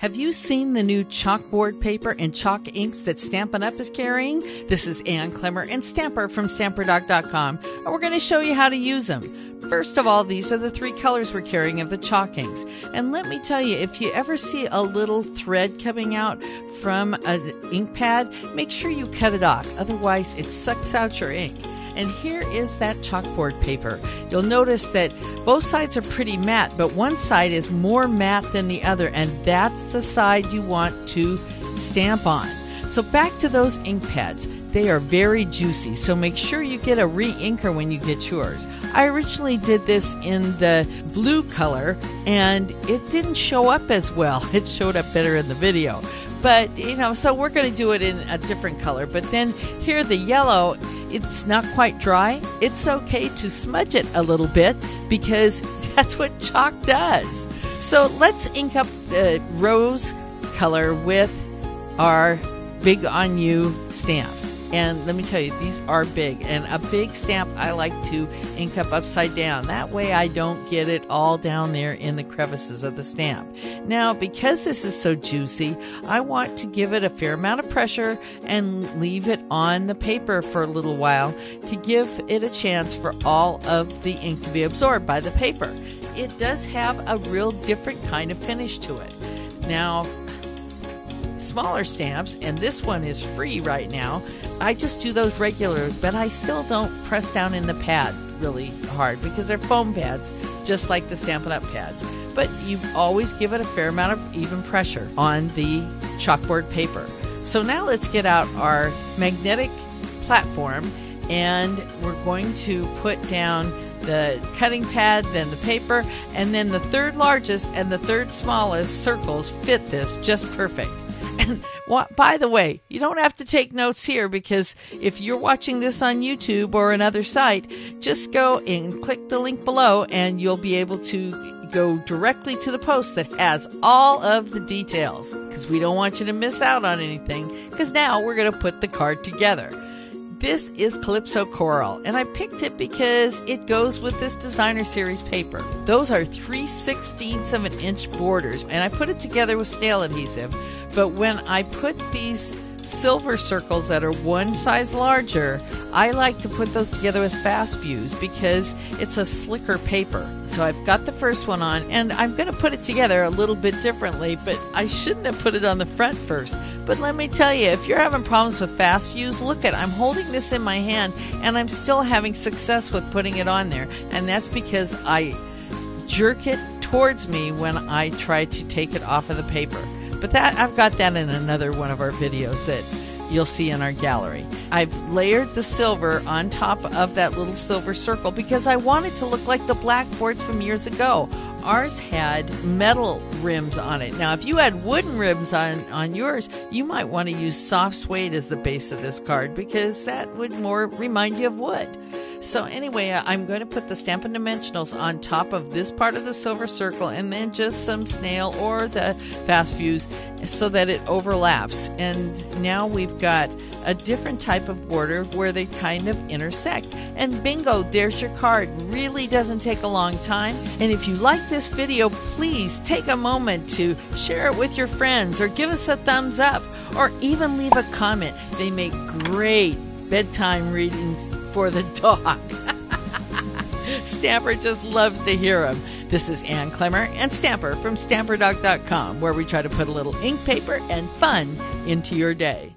Have you seen the new chalkboard paper and chalk inks that Stampin' Up! Is carrying? This is Ann Clemmer and Stamper from StamperDoc.com, and we're going to show you how to use them. First of all, these are the 3 colors we're carrying of the chalk inks. And let me tell you, if you ever see a little thread coming out from an ink pad, make sure you cut it off. Otherwise, it sucks out your ink. And here is that chalkboard paper. You'll notice that both sides are pretty matte, but one side is more matte than the other, and that's the side you want to stamp on. So back to those ink pads. They are very juicy, so make sure you get a re-inker when you get yours. I originally did this in the blue color, and it didn't show up as well. It showed up better in the video. But, so we're going to do it in a different color. But then here, the yellow, it's not quite dry. It's okay to smudge it a little bit because that's what chalk does. So let's ink up the rose color with our Big On You stamp. And let me tell you, these are big. And a big stamp I like to ink up upside down. That way I don't get it all down there in the crevices of the stamp. Now, because this is so juicy, I want to give it a fair amount of pressure and leave it on the paper for a little while to give it a chance for all of the ink to be absorbed by the paper. It does have a real different kind of finish to it. Now, smaller stamps, and this one is free right now, I just do those regular, but I still don't press down in the pad really hard because they're foam pads, just like the Stampin' Up! Pads. But you always give it a fair amount of even pressure on the chalkboard paper. So now let's get out our magnetic platform, and we're going to put down the cutting pad, then the paper, and then the third largest and the third smallest circles fit this just perfect. And by the way, you don't have to take notes here because if you're watching this on YouTube or another site, just go and click the link below and you'll be able to go directly to the post that has all of the details because we don't want you to miss out on anything because now we're going to put the card together. This is Calypso Coral, and I picked it because it goes with this Designer Series paper. Those are 3/16 of an inch borders, and I put it together with snail adhesive. But when I put these silver circles that are one size larger, I like to put those together with Fast Fuse because it's a slicker paper. So I've got the first one on, and I'm going to put it together a little bit differently, but I shouldn't have put it on the front first. But let me tell you, if you're having problems with Fast Fuse, look at, I'm holding this in my hand, and I'm still having success with putting it on there. And that's because I jerk it towards me when I try to take it off of the paper. But that I've got that in another one of our videos that you'll see in our gallery. I've layered the silver on top of that little silver circle because I wanted to look like the blackboards from years ago. Ours had metal rims on it. Now, if you had wooden rims on yours, you might want to use soft suede as the base of this card because that would more remind you of wood. So anyway, I'm going to put the Stampin' Dimensionals on top of this part of the silver circle and then just some snail or the Fast Fuse so that it overlaps. And now we've got a different type of border where they kind of intersect. And bingo, there's your card. Really doesn't take a long time. And if you like this video, please take a moment to share it with your friends or give us a thumbs up or even leave a comment. They make great bedtime readings for the dog. Stamper just loves to hear them. This is Ann Clemmer and Stamper from StamperDoc.com, where we try to put a little ink, paper, and fun into your day.